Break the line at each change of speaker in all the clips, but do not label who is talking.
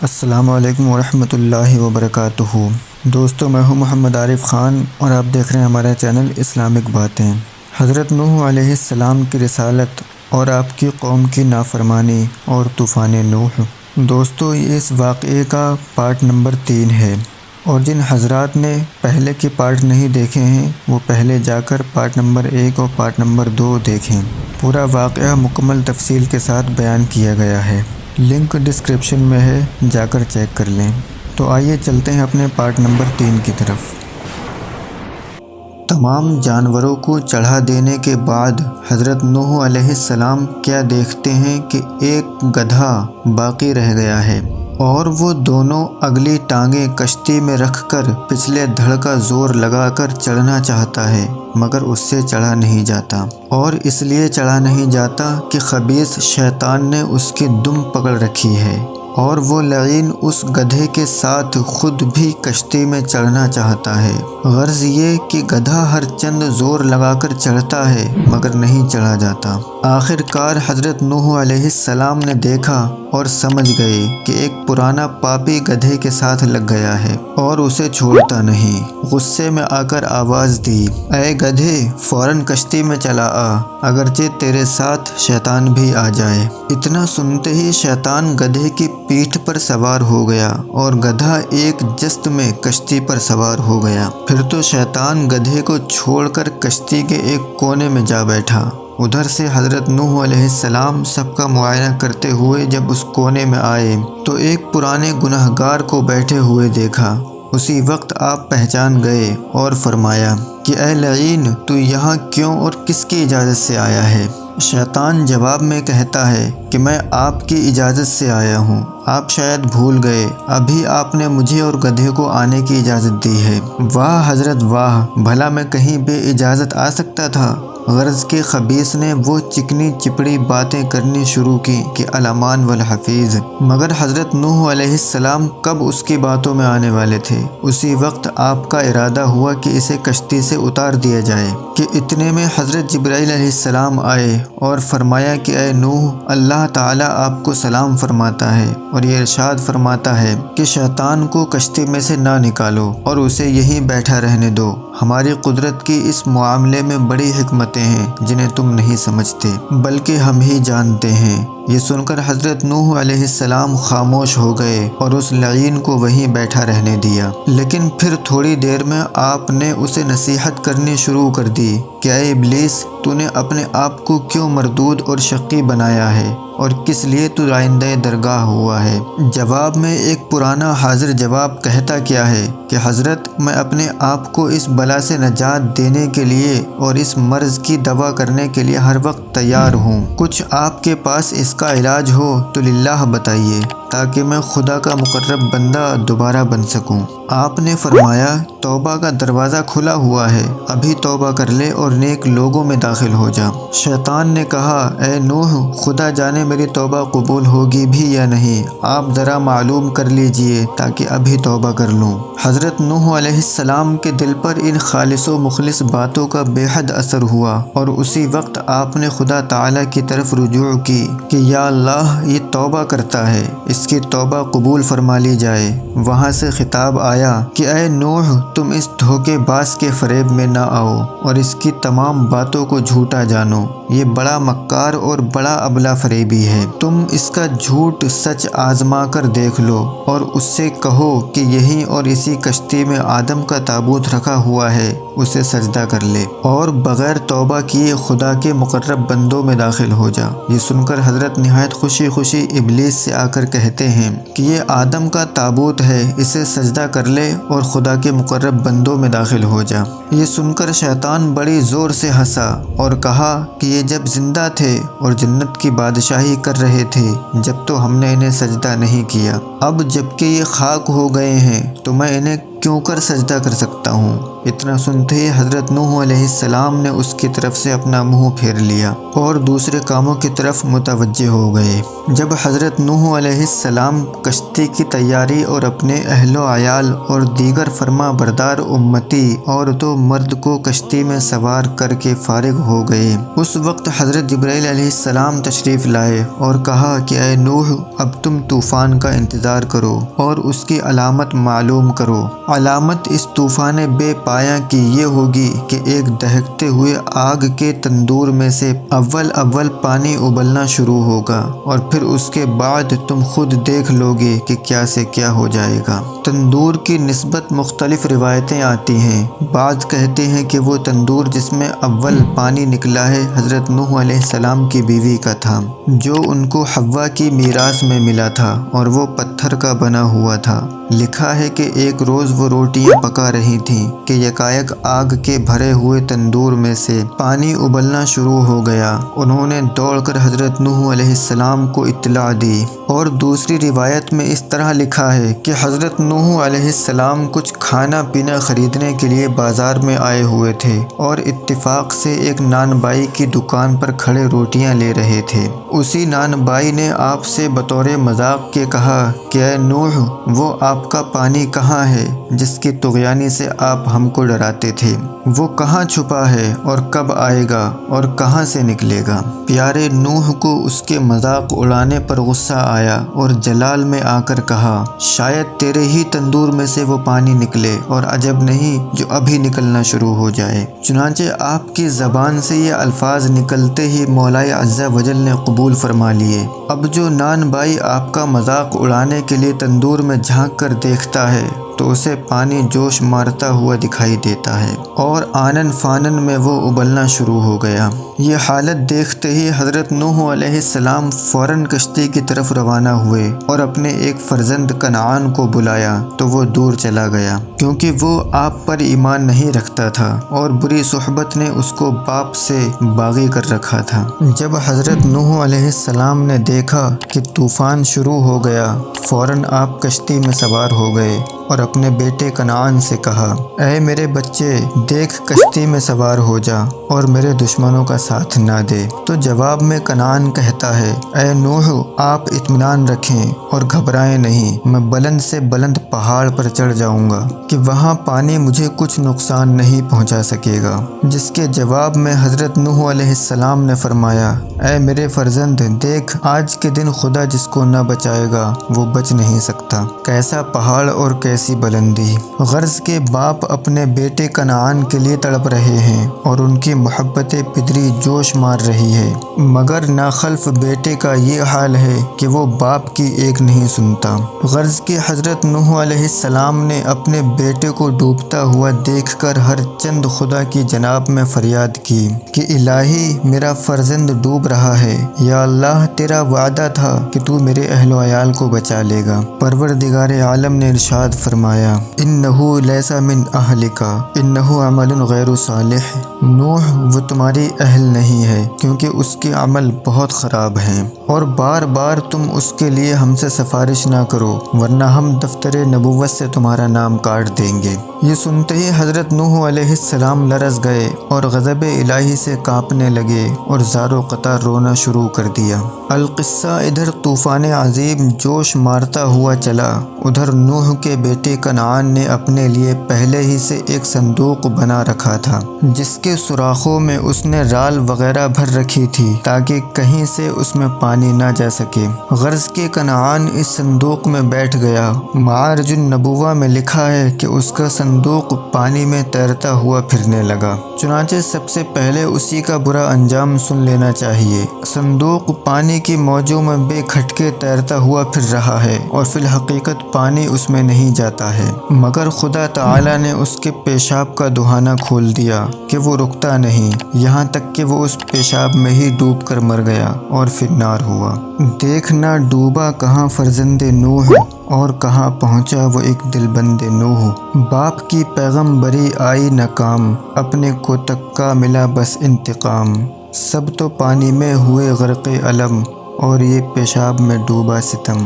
السلام علیکم ورحمۃ اللہ وبرکاتہ۔ دوستو، میں ہوں محمد عارف خان اور آپ دیکھ رہے ہیں ہمارا چینل اسلامک باتیں۔ حضرت نوح علیہ السلام کی رسالت اور آپ کی قوم کی نافرمانی اور طوفان نوح۔ دوستو، یہ اس واقعے کا پارٹ نمبر 3 ہے، اور جن حضرات نے پہلے کے پارٹ نہیں دیکھے ہیں وہ پہلے جا کر پارٹ نمبر 1 اور پارٹ نمبر 2 دیکھیں۔ پورا واقعہ مکمل تفصیل کے ساتھ بیان کیا گیا ہے، لنک ڈسکرپشن میں ہے، جا کر چیک کر لیں۔ تو آئیے چلتے ہیں اپنے پارٹ نمبر 3 کی طرف۔ تمام جانوروں کو چڑھا دینے کے بعد حضرت نوح علیہ السلام کیا دیکھتے ہیں کہ ایک گدھا باقی رہ گیا ہے، اور وہ دونوں اگلی ٹانگیں کشتی میں رکھ کر پچھلے دھڑ کا زور لگا کر چڑھنا چاہتا ہے، مگر اس سے چڑھا نہیں جاتا، اور اس لیے چڑھا نہیں جاتا کہ خبیث شیطان نے اس کی دم پکڑ رکھی ہے، اور وہ لعین اس گدھے کے ساتھ خود بھی کشتی میں چڑھنا چاہتا ہے۔ غرض یہ کہ گدھا ہر چند زور لگا کر چڑھتا ہے مگر نہیں چڑھا جاتا۔ آخر کار حضرت نوح علیہ السلام نے دیکھا اور سمجھ گئے کہ ایک پرانا پاپی گدھے کے ساتھ لگ گیا ہے اور اسے چھوڑتا نہیں۔ غصے میں آ کر آواز دی، اے گدھے، فوراً کشتی میں چلا آ، اگرچہ تیرے ساتھ شیطان بھی آ جائے۔ اتنا سنتے ہی شیطان گدھے کی پیٹھ پر سوار ہو گیا اور گدھا ایک جست میں کشتی پر سوار ہو گیا۔ پھر تو شیطان گدھے کو چھوڑ کر کشتی کے ایک کونے میں جا بیٹھا۔ ادھر سے حضرت نوح علیہ السلام سب کا معائنہ کرتے ہوئے جب اس کونے میں آئے تو ایک پرانے گنہگار کو بیٹھے ہوئے دیکھا۔ اسی وقت آپ پہچان گئے اور فرمایا کہ اے لعین، تو یہاں کیوں اور کس کی اجازت سے آیا ہے؟ شیطان جواب میں کہتا ہے کہ میں آپ کی اجازت سے آیا ہوں، آپ شاید بھول گئے، ابھی آپ نے مجھے اور گدھے کو آنے کی اجازت دی ہے۔ واہ حضرت واہ، بھلا میں کہیں بے اجازت آ سکتا تھا؟ غرض کے خبیث نے وہ چکنی چپڑی باتیں کرنی شروع کی کہ الامان والحفیظ، مگر حضرت نوح علیہ السلام کب اس کی باتوں میں آنے والے تھے۔ اسی وقت آپ کا ارادہ ہوا کہ اسے کشتی سے اتار دیا جائے کہ اتنے میں حضرت جبرائیل علیہ السلام آئے اور فرمایا کہ اے نوح، اللہ تعالیٰ آپ کو سلام فرماتا ہے اور یہ ارشاد فرماتا ہے کہ شیطان کو کشتی میں سے نہ نکالو اور اسے یہیں بیٹھا رہنے دو۔ ہماری قدرت کی اس معاملے میں بڑی حکمتیں ہیں جنہیں تم نہیں سمجھتے، بلکہ ہم ہی جانتے ہیں۔ یہ سن کر حضرت نوح علیہ السلام خاموش ہو گئے اور اس لعین کو وہیں بیٹھا رہنے دیا، لیکن پھر تھوڑی دیر میں آپ نے اسے نصیحت کرنی شروع کر دی کہ اے ابلیس، تو نے اپنے آپ کو کیوں مردود اور شقی بنایا ہے اور کس لیے تو آئندہ درگاہ ہوا ہے؟ جواب میں ایک پرانا حاضر جواب کہتا کیا ہے کہ حضرت، میں اپنے آپ کو اس بلا سے نجات دینے کے لیے اور اس مرض کی دوا کرنے کے لیے ہر وقت تیار ہوں۔ کچھ آپ کے پاس اس کا علاج ہو تو للہ بتائیے، تاکہ میں خدا کا مقرب بندہ دوبارہ بن سکوں۔ آپ نے فرمایا، توبہ کا دروازہ کھلا ہوا ہے، ابھی توبہ کر لے اور نیک لوگوں میں داخل ہو جا۔ شیطان نے کہا، اے نوح، خدا جانے میری توبہ قبول ہوگی بھی یا نہیں، آپ ذرا معلوم کر لیجئے تاکہ ابھی توبہ کر لوں۔ حضرت نوح علیہ السلام کے دل پر ان خالص و مخلص باتوں کا بے حد اثر ہوا، اور اسی وقت آپ نے خدا تعالیٰ کی طرف رجوع کی کہ یا اللہ، یہ توبہ کرتا ہے، اس کی توبہ قبول فرما لی جائے۔ وہاں سے خطاب آیا کہ اے نوح، تم اس دھوکے باز کے فریب میں نہ آؤ اور اس کی تمام باتوں کو جھوٹا جانو، یہ بڑا مکار اور بڑا ابلا فریبی ہے۔ تم اس کا جھوٹ سچ آزما کر دیکھ لو اور اس سے کہو کہ یہیں اور اسی کشتی میں آدم کا تابوت رکھا ہوا ہے، اسے سجدہ کر لے اور بغیر توبہ کیے خدا کے مقرب بندوں میں داخل ہو جا۔ یہ سن کر حضرت نہایت خوشی خوشی ابلیس سے آ کر کہتے ہیں کہ یہ آدم کا تابوت ہے، اسے سجدہ کر لے اور خدا کے مقرب بندوں میں داخل ہو جا۔ یہ سن کر شیطان بڑی زور سے ہنسا اور کہا کہ یہ جب زندہ تھے اور جنت کی بادشاہی کر رہے تھے، جب تو ہم نے انہیں سجدہ نہیں کیا، اب جب کہ یہ خاک ہو گئے ہیں تو میں انہیں کیوں کر سجدہ کر سکتا ہوں۔ اتنا سنتے ہی حضرت نوح علیہ السلام نے اس کی طرف سے اپنا منہ پھیر لیا اور دوسرے کاموں کی طرف متوجہ ہو گئے۔ جب حضرت نوح علیہ السلام کشتی کی تیاری اور اپنے اہل و عیال اور دیگر فرما بردار امتی عورتوں مرد کو کشتی میں سوار کر کے فارغ ہو گئے، اس وقت حضرت جبرائیل علیہ السلام تشریف لائے اور کہا کہ اے نوح، اب تم طوفان کا انتظار کرو اور اس کی علامت معلوم کرو۔ علامت اس طوفان بے پایہ کی یہ ہوگی کہ ایک دہکتے ہوئے آگ کے تندور میں سے اول پانی ابلنا شروع ہوگا اور پھر اس کے بعد تم خود دیکھ لو گے کہ کیا سے کیا ہو جائے گا۔ تندور کی نسبت مختلف روایتیں آتی ہیں۔ بعض کہتے ہیں کہ وہ تندور جس میں اول پانی نکلا ہے حضرت نوح علیہ السلام کی بیوی کا تھا، جو ان کو حوا کی میراث میں ملا تھا اور وہ پتھر کا بنا ہوا تھا۔ لکھا ہے کہ ایک روز وہ روٹیاں پکا رہی تھیں کہ یکایک آگ کے بھرے ہوئے تندور میں سے پانی ابلنا شروع ہو گیا۔ انہوں نے دوڑ کر حضرت نوح علیہ السلام کو اطلاع دی، اور دوسری روایت میں اس طرح لکھا ہے کہ حضرت نوح علیہ السلام کچھ کھانا پینا خریدنے کے لیے بازار میں آئے ہوئے تھے اور اتفاق سے ایک نان بائی کی دکان پر کھڑے روٹیاں لے رہے تھے۔ اسی نان بائی نے آپ سے بطور مذاق کے کہا کہ اے نوح، وہ آپ کا پانی کہاں ہے جس کی طغیانی سے آپ ہم کو ڈراتے تھے؟ وہ کہاں چھپا ہے اور کب آئے گا اور کہاں سے نکلے گا؟ پیارے نوح کو اس کے مذاق اڑانے پر غصہ آیا اور جلال میں آ کر کہا، شاید تیرے ہی تندور میں سے وہ پانی نکلے، اور عجب نہیں جو ابھی نکلنا شروع ہو جائے۔ چنانچہ آپ کی زبان سے یہ الفاظ نکلتے ہی مولا عز و جل نے قبول فرما لیے۔ اب جو نان بائی آپ کا مذاق اڑانے کے لیے تندور میں جھانک کر دیکھتا ہے تو اسے پانی جوش مارتا ہوا دکھائی دیتا ہے اور آنن فانن میں وہ ابلنا شروع ہو گیا۔ یہ حالت دیکھتے ہی حضرت نوح علیہ السلام فوراً کشتی کی طرف روانہ ہوئے اور اپنے ایک فرزند کنعان کو بلایا تو وہ دور چلا گیا، کیونکہ وہ آپ پر ایمان نہیں رکھتا تھا اور بری صحبت نے اس کو باپ سے باغی کر رکھا تھا۔ جب حضرت نوح علیہ السلام نے دیکھا کہ طوفان شروع ہو گیا، فوراً آپ کشتی میں سوار ہو گئے اور اپنے بیٹے کنعان سے کہا، اے میرے بچے، دیکھ کشتی میں سوار ہو جا اور میرے دشمنوں کا ساتھ نہ دے۔ تو جواب میں کنعان کہتا ہے، اے نوح، آپ اطمینان رکھیں اور گھبرائیں نہیں، میں بلند سے بلند پہاڑ پر چڑھ جاؤں گا کہ وہاں پانی مجھے کچھ نقصان نہیں پہنچا سکے گا۔ جس کے جواب میں حضرت نوح علیہ السلام نے فرمایا، اے میرے فرزند، دیکھ آج کے دن خدا جس کو نہ بچائے گا وہ بچ نہیں سکتا۔ کیسا پہاڑ اور کیسی بلندی! غرض کے باپ اپنے بیٹے کنعان کے لیے تڑپ رہے ہیں اور ان کی محبت پدری جوش مار رہی ہے، مگر ناخلف بیٹے کا یہ حال ہے کہ وہ باپ کی ایک نہیں سنتا۔ غرض کے حضرت نوح علیہ السلام نے اپنے بیٹے کو ڈوبتا ہوا دیکھ کر ہر چند خدا کی جناب میں فریاد کی کہ الہی، میرا فرزند ڈوب رہا ہے، یا اللہ تیرا وعدہ تھا کہ تو میرے اہل و عیال کو بچا لے گا۔ پروردگار عالم نے ارشاد فرمایا، انہو لیس من اہلک انہو عمل غیر صالح، نوح وہ تمہاری اہل نہیں ہے کیونکہ اس کے عمل بہت خراب ہیں، اور بار بار تم اس کے لیے ہم سے سفارش نہ کرو ورنہ ہم دفتر نبوت سے تمہارا نام کاٹ دیں گے۔ یہ سنتے ہی حضرت نوح علیہ السلام لرز گئے اور غضب الہی سے کانپنے لگے اور زار و قطار رونا شروع کر دیا۔ القصہ ادھر طوفان عظیم جوش مارتا ہوا چلا، ادھر نوح کے بیٹے کنعان نے اپنے لیے پہلے ہی سے ایک صندوق بنا رکھا تھا جس کے سوراخوں میں اس نے رال وغیرہ بھر رکھی تھی تاکہ کہیں سے اس میں پانی نہ جا سکے۔ غرض کے کنعان اس صندوق میں بیٹھ گیا۔ معارج النبوہ میں لکھا ہے کہ اس کا صندوق پانی میں تیرتا ہوا پھرنے لگا۔ چنانچہ سب سے پہلے اسی کا برا انجام سن لینا چاہیے۔ صندوق پانی کی موجوں میں بے کھٹکے تیرتا ہوا پھر رہا ہے اور فی الحقیقت پانی اس میں نہیں جاتا ہے، مگر خدا تعالی نے اس کے پیشاب کا دہانہ کھول دیا کہ وہ رکتا نہیں، یہاں تک کہ وہ اس پیشاب میں ہی ڈوب کر مر گیا اور فی النار ہوا۔ دیکھنا ڈوبا کہاں فرزند نوح اور کہاں پہنچا وہ ایک دل بند نوح۔ باپ کی پیغمبری آئی نہ کام، اپنے کو تک کا ملا بس انتقام، سب تو پانی میں ہوئے غرق علم، اور یہ پیشاب میں ڈوبا ستم۔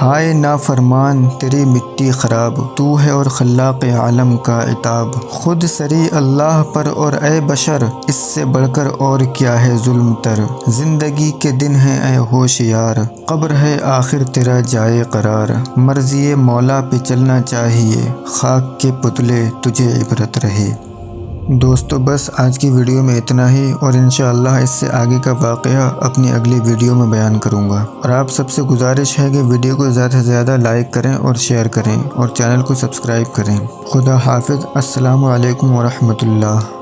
ہائے نافرمان تیری مٹی خراب، تو ہے اور خلاق عالم کا عتاب۔ خود سری اللہ پر اور اے بشر، اس سے بڑھ کر اور کیا ہے ظلم تر۔ زندگی کے دن ہیں اے ہوشیار، قبر ہے آخر تیرا جائے قرار۔ مرضی مولا پہ چلنا چاہیے، خاک کے پتلے تجھے عبرت رہے۔ دوستو بس آج کی ویڈیو میں اتنا ہی، اور انشاءاللہ اس سے آگے کا واقعہ اپنی اگلی ویڈیو میں بیان کروں گا۔ اور آپ سب سے گزارش ہے کہ ویڈیو کو زیادہ سے زیادہ لائک کریں اور شیئر کریں اور چینل کو سبسکرائب کریں۔ خدا حافظ۔ السلام علیکم ورحمۃ اللہ۔